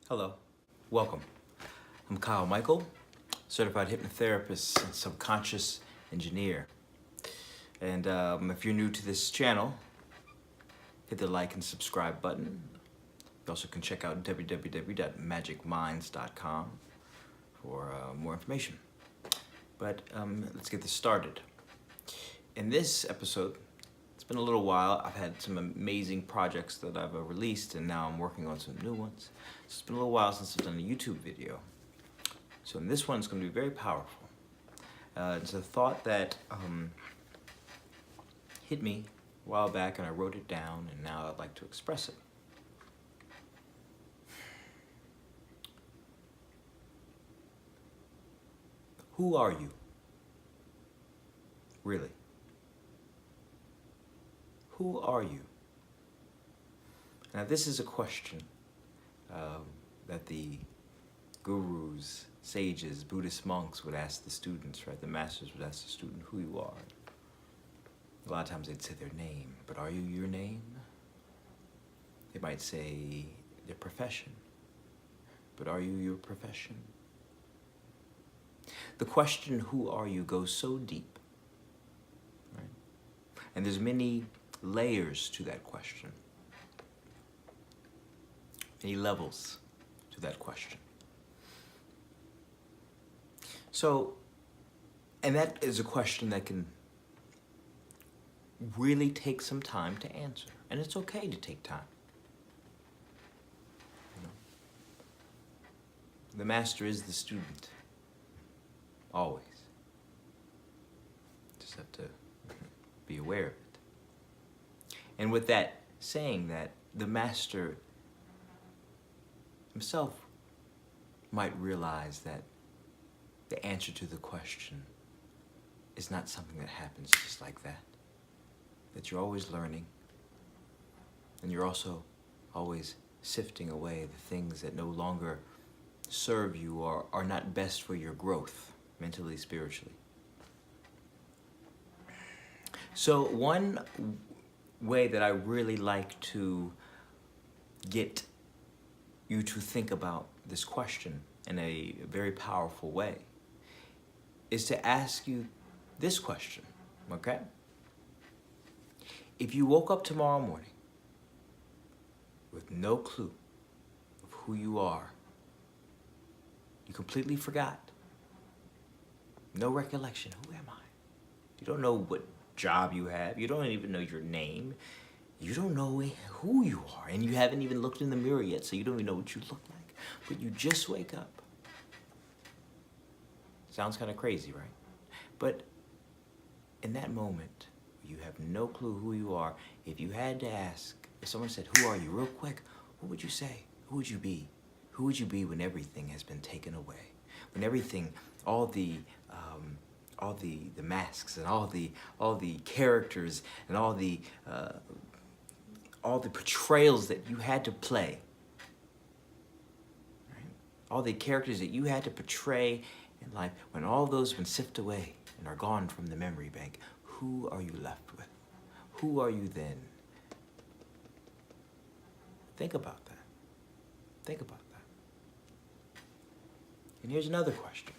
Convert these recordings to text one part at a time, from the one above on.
Hello, welcome. I'm Kyle Michael, certified hypnotherapist and subconscious engineer. And if you're new to this channel, hit the like and subscribe button. You also can check out www.magicminds.com for more information. But let's get this started. In this episode, it's been a little while. I've had some amazing projects that I've released, and now I'm working on some new ones. So it's been a little while since I've done a YouTube video. So in this one, it's going to be very powerful. It's a thought that hit me a while back, and I wrote it down, and now I'd like to express it. Who are you? Really? Who are you? Now, this is a question that the gurus, sages, Buddhist monks would ask the students, right? The masters would ask the student who you are. A lot of times they'd say their name, but are you your name? They might say their profession, but are you your profession? The question, who are you, goes so deep, right? And there's many layers to that question, many levels to that question. So, and that is a question that can really take some time to answer, and it's okay to take time. You know? The master is the student, always. Just have to be aware of it. And with that saying, that the master himself might realize that the answer to the question is not something that happens just like that. That you're always learning, and you're also always sifting away the things that no longer serve you or are not best for your growth, mentally, spiritually. So one way that I really like to get you to think about this question in a very powerful way is to ask you this question, okay? If you woke up tomorrow morning with no clue of who you are, you completely forgot, no recollection, who am I? You don't know what job you have, you don't even know your name, you don't know who you are, and you haven't even looked in the mirror yet, so you don't even know what you look like, but you just wake up. Sounds kind of crazy, right? But in that moment, you have no clue who you are. If you had to ask, if someone said, who are you, real quick, what would you say? Who would you be? Who would you be when everything has been taken away? When everything, all the masks and all the characters and all the portrayals that you had to play, right? All the characters that you had to portray in life, when all those have been sifted away and are gone from the memory bank, who are you left with? Who are you then? Think about that. Think about that. And here's another question.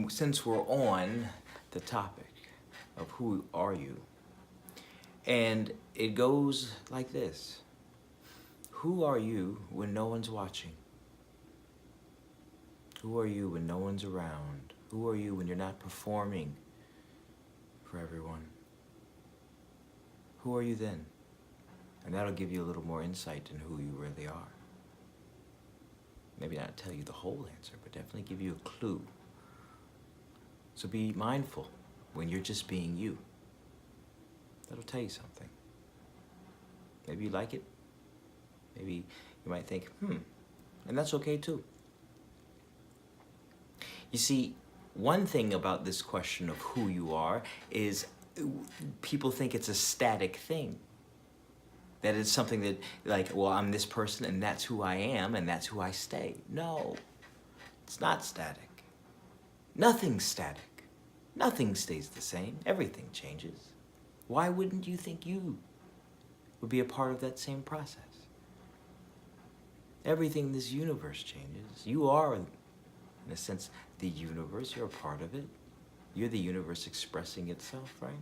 Since we're on the topic of who are you, and it goes like this. Who are you when no one's watching? Who are you when no one's around? Who are you when you're not performing for everyone? Who are you then? And that'll give you a little more insight into who you really are. Maybe not tell you the whole answer, but definitely give you a clue. So be mindful when you're just being you. That'll tell you something. Maybe you like it. Maybe you might think, and that's okay too. You see, one thing about this question of who you are is people think it's a static thing. That it's something that, like, well, I'm this person and that's who I am and that's who I stay. No, it's not static. Nothing's static. Nothing stays the same. Everything changes. Why wouldn't you think you would be a part of that same process? Everything in this universe changes. You are, in a sense, the universe. You're a part of it. You're the universe expressing itself, right?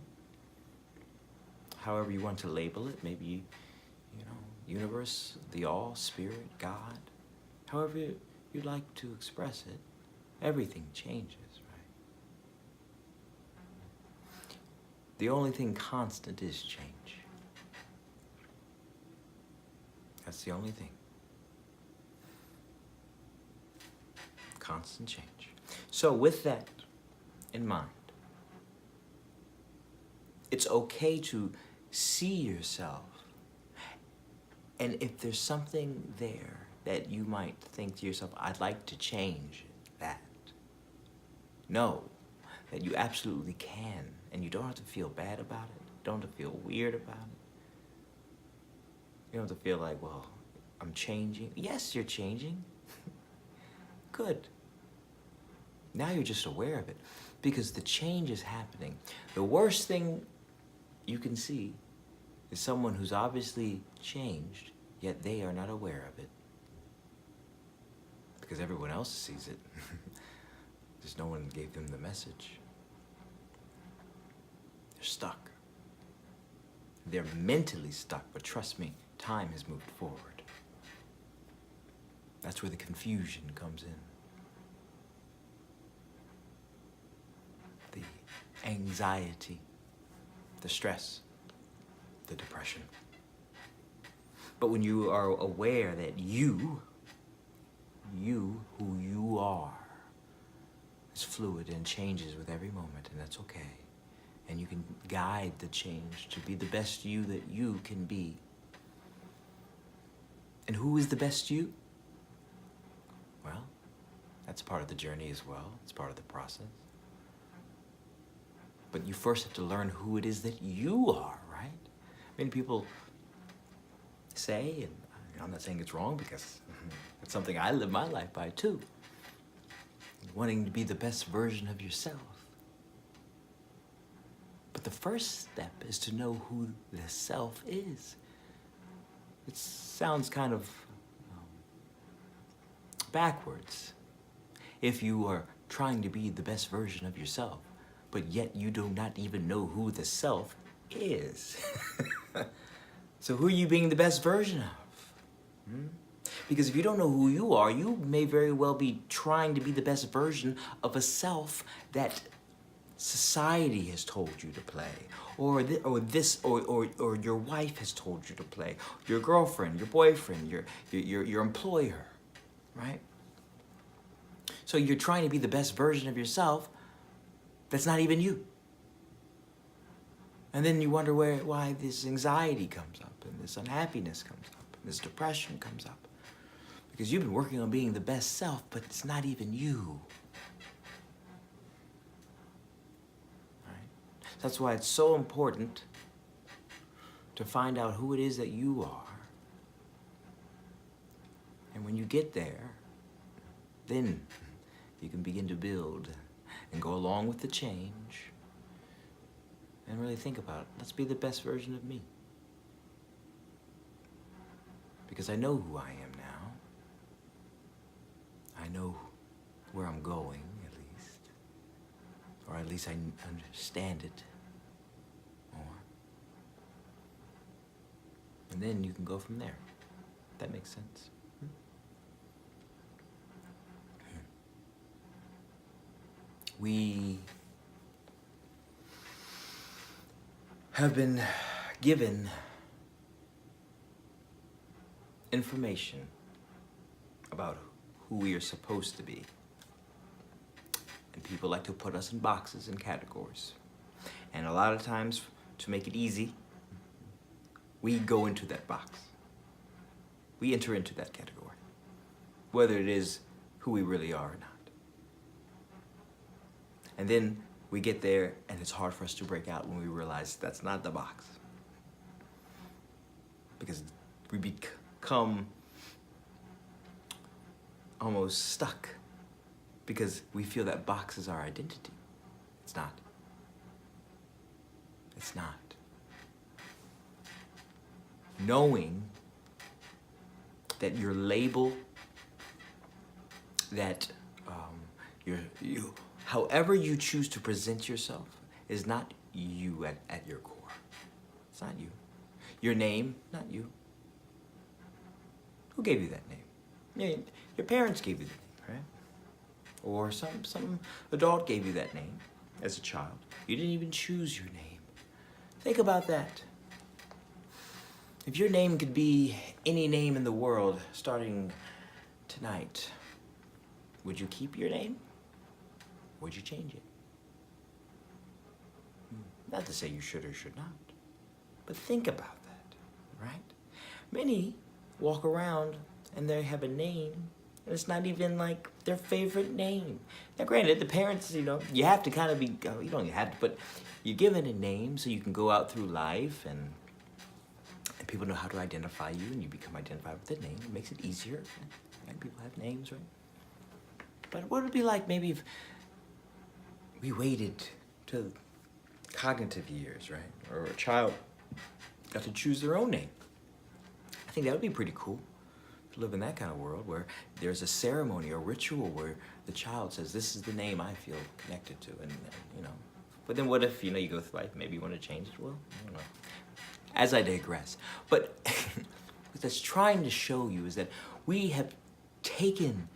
However you want to label it, maybe, universe, the all, spirit, God. However you'd like to express it, everything changes, right? The only thing constant is change. That's the only thing. Constant change. So with that in mind, it's okay to see yourself. And if there's something there that you might think to yourself, I'd like to change that. Know that you absolutely can. And you don't have to feel bad about it. You don't have to feel weird about it. You don't have to feel like, well, I'm changing. Yes, you're changing. Good. Now you're just aware of it. Because the change is happening. The worst thing you can see is someone who's obviously changed, yet they are not aware of it. Because everyone else sees it. Just no one gave them the message. They're stuck. They're mentally stuck, but trust me, time has moved forward. That's where the confusion comes in. The anxiety, the stress, the depression. But when you are aware that you who you are, is fluid and changes with every moment, and that's okay. And you can guide the change to be the best you that you can be. And who is the best you? Well, that's part of the journey as well. It's part of the process. But you first have to learn who it is that you are, right? Many people say, and I'm not saying it's wrong because it's something I live my life by too, wanting to be the best version of yourself. But the first step is to know who the self is. It sounds kind of backwards. If you are trying to be the best version of yourself, but yet you do not even know who the self is. So who are you being the best version of? Because if you don't know who you are, you may very well be trying to be the best version of a self that society has told you to play, or your wife has told you to play, your girlfriend, your boyfriend, your employer, right? So you're trying to be the best version of yourself that's not even you. And then you wonder why this anxiety comes up, and this unhappiness comes up, and this depression comes up. Because you've been working on being the best self, but it's not even you. Right? That's why it's so important to find out who it is that you are. And when you get there, then you can begin to build and go along with the change and really think about it. Let's be the best version of me. Because I know who I am now. I know where I'm going, at least. Or at least I understand it more. And then you can go from there. That makes sense. We have been given information about who we are supposed to be. And people like to put us in boxes and categories. And a lot of times, to make it easy, we go into that box. We enter into that category, whether it is who we really are or not. And then we get there, and it's hard for us to break out when we realize that's not the box. Because we become almost stuck because we feel that box is our identity. It's not. It's not. Knowing that your label, that however you choose to present yourself is not you at your core. It's not you. Your name, not you. Who gave you that name? Yeah, your parents gave you the name, right? Or some adult gave you that name as a child. You didn't even choose your name. Think about that. If your name could be any name in the world starting tonight, would you keep your name? Would you change it? Not to say you should or should not, but think about that, right? Many walk around and they have a name, and it's not even like their favorite name. Now, granted, the parents, you have to kind of be, you don't have to, but you're given a name so you can go out through life and people know how to identify you, and you become identified with the name. It makes it easier. Right? People have names, right? But what would it be like maybe if we waited to cognitive years, right? Or a child got to choose their own name. I think that would be pretty cool to live in that kind of world where there's a ceremony, a ritual where the child says, this is the name I feel connected to, and But then what if, you go through life, maybe you want to change it? Well, I don't know. As I digress. But what that's trying to show you is that we have taken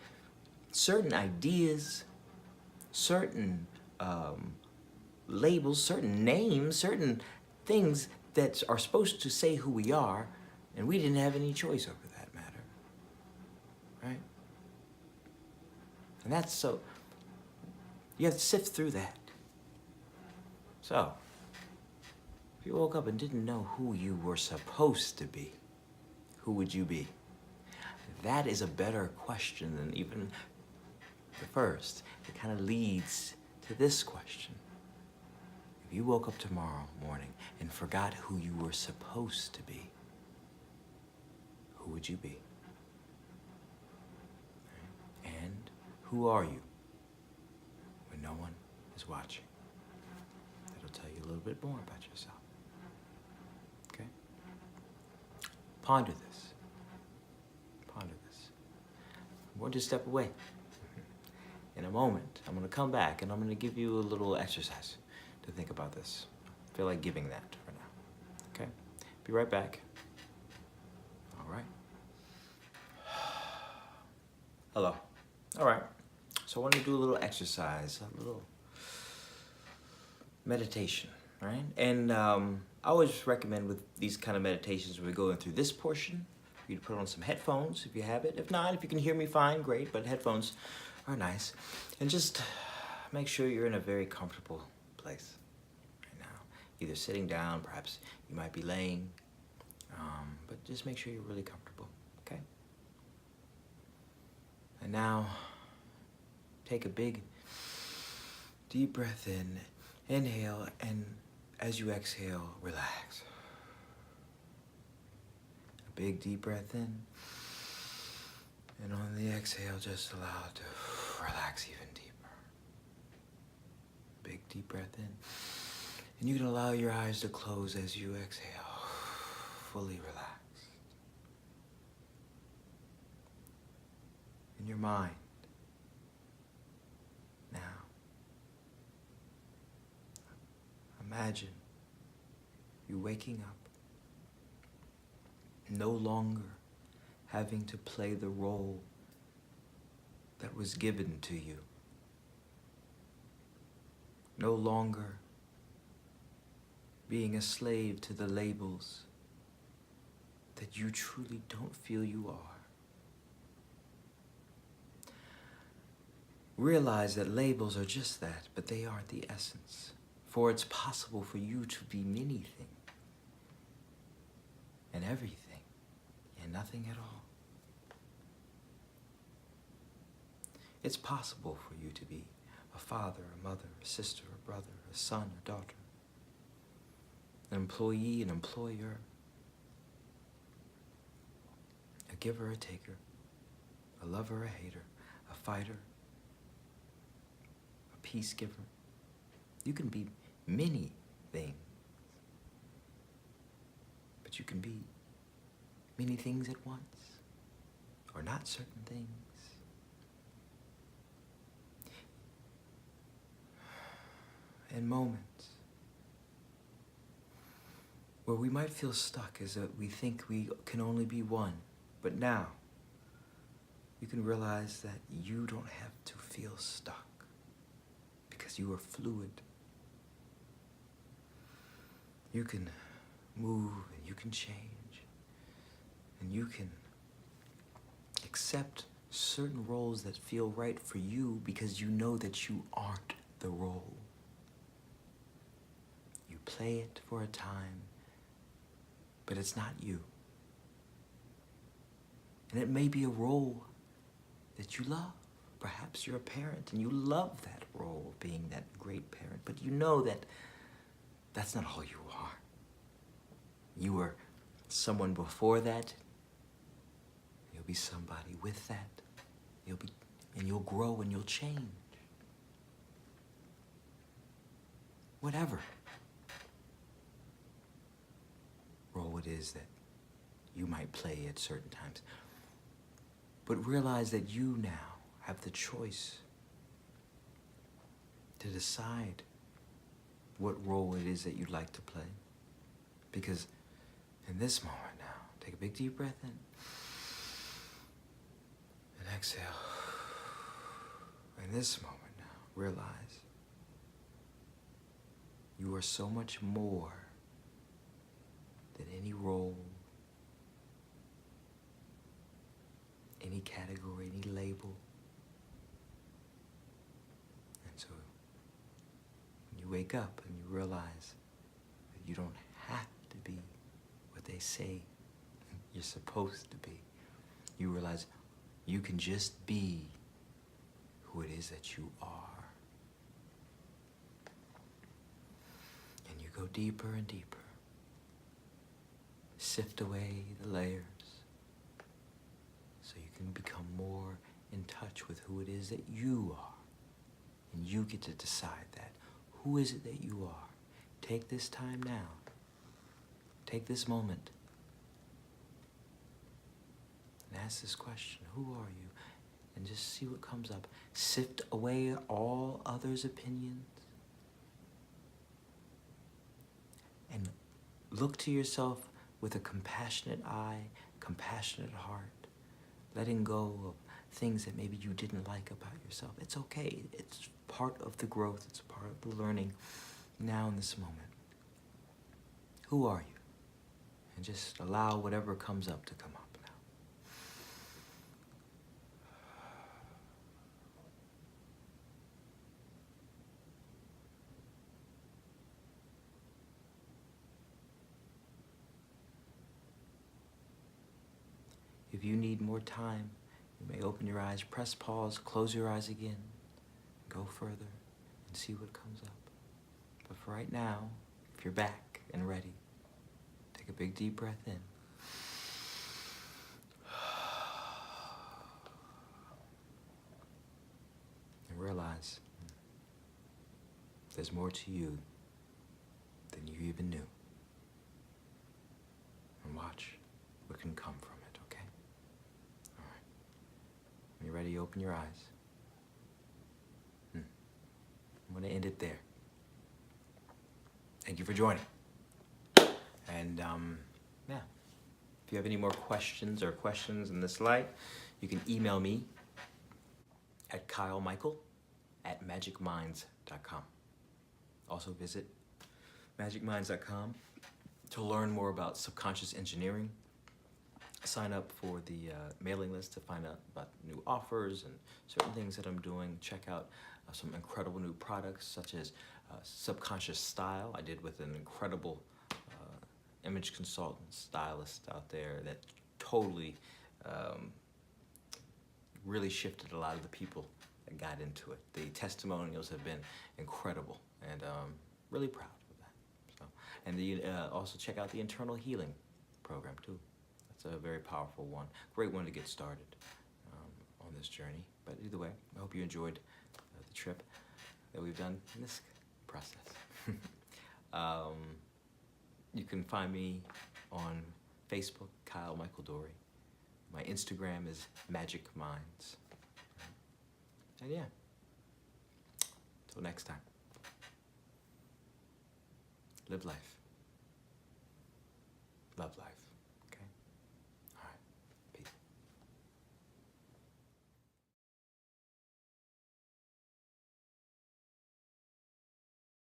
certain ideas, certain labels, certain names, certain things that are supposed to say who we are, and we didn't have any choice over that matter, right? And that's so, you have to sift through that. So, if you woke up and didn't know who you were supposed to be, who would you be? That is a better question than even the first. It kind of leads to this question. If you woke up tomorrow morning and forgot who you were supposed to be, who would you be? And who are you when no one is watching? That'll tell you a little bit more about yourself. Okay? Ponder this. Ponder this. I'm going to step away. In a moment, I'm going to come back and I'm going to give you a little exercise to think about this. I feel like giving that for now. Okay? Be right back. All right. Hello. All right. So I want to do a little exercise, a little meditation, right? And I always recommend with these kind of meditations, when we're going through this portion, for you to put on some headphones if you have it. If not, if you can hear me fine, great, but headphones are nice. And just make sure you're in a very comfortable place right now. Either sitting down, perhaps you might be laying, but just make sure you're really comfortable, okay? And now, take a big, deep breath in, inhale, and as you exhale, relax. A big, deep breath in, and on the exhale, just allow it to relax even deeper. Big, deep breath in, and you can allow your eyes to close as you exhale, fully relaxed. In your mind, now, imagine you waking up, no longer having to play the role that was given to you. No longer being a slave to the labels that you truly don't feel you are. Realize that labels are just that, but they aren't the essence. For it's possible for you to be many things and everything and nothing at all. It's possible for you to be a father, a mother, a sister, a brother, a son, a daughter, an employee, an employer, a giver, a taker, a lover, a hater, a fighter, a peace giver. You can be many things, but you can be many things at once. or not certain things. And moments where we might feel stuck is that we think we can only be one. But now, you can realize that you don't have to feel stuck because you are fluid. You can move and you can change. And you can accept certain roles that feel right for you because you know that you aren't the role. You play it for a time, but it's not you. And it may be a role that you love. Perhaps you're a parent and you love that role of being that great parent, but you know that that's not all you are. You were someone before that. You'll be somebody with that. You'll grow and you'll change. Whatever role it is that you might play at certain times. But realize that you now have the choice to decide what role it is that you'd like to play. Because in this moment now, take a big deep breath in and exhale. In this moment now, realize you are so much more than any role, any category, any label. And so when you wake up and you realize that you don't have to be what they say you're supposed to be, you realize you can just be who it is that you are. And you go deeper and deeper. Sift away the layers so you can become more in touch with who it is that you are. And you get to decide that. Who is it that you are? Take this time now. Take this moment and ask this question. Who are you? And just see what comes up. Sift away all others' opinions. And look to yourself with a compassionate eye, compassionate heart, letting go of things that maybe you didn't like about yourself. It's okay. It's part of the growth. It's part of the learning now in this moment. Who are you? And just allow whatever comes up to come up now. If you need more time, you may open your eyes, press pause, close your eyes again, go further, and see what comes up. But for right now, if you're back and ready, take a big deep breath in. And realize there's more to you than you even knew. And watch what can come from it, okay? All right. When you're ready, open your eyes. I'm going to end it there. Thank you for joining. And yeah, if you have any more questions in this light, you can email me at kylemichael@magicminds.com. Also visit magicminds.com to learn more about subconscious engineering. Sign up for the mailing list to find out about new offers and certain things that I'm doing. Check out some incredible new products such as Subconscious Style. I did with an incredible image consultant, stylist out there that totally really shifted a lot of the people that got into it. The testimonials have been incredible, and really proud of that. So, and also check out the Internal Healing program too. That's a very powerful one, great one to get started on this journey. But either way, I hope you enjoyed the trip that we've done in this process. You can find me on Facebook, Kyle Michael Dory. My Instagram is Magic Minds. And yeah, till next time. Live life. Love life.